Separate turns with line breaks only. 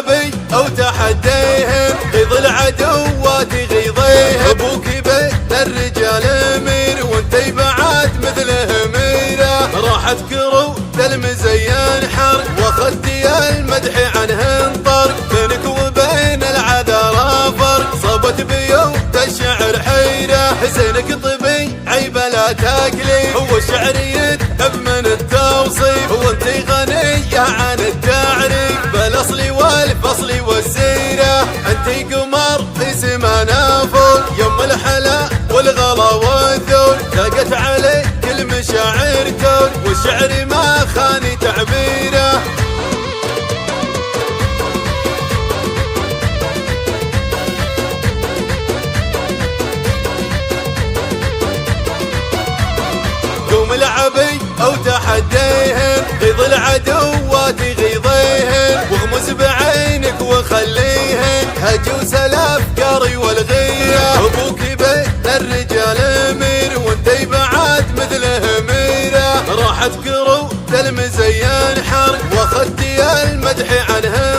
العبي او تحديهم، غيظ العدوات غيظيهم. ابوك بيت الرجال امير وانتي بعد مثله اميره، راحت كرود المزين حرق واخذتي المدح عنه انطرق. بينك وبين العذارى فرق، صابت بيوت الشعر حيره. حسينك طبي عيب لا تاكلي، هو الشعر يذهب من التوصيف، وانتي غنية عن التعريف بالاصل والفصل والسيره. انتي قمر في سمانا فوق، يم الحلا والغلا والذوق، لاقت عليك المشاعر تون، والشعر ما خاني تعبيره. قوم العبي او تحديهم، غيظ العدوات غيظيهم، واغمس بعينك وخليهم هجوس الافكار والغيه. ابوك بيت الرجال امير وانتي بعد مثله اميره، راحت كرود المزين حرق واخذتي المدح عنه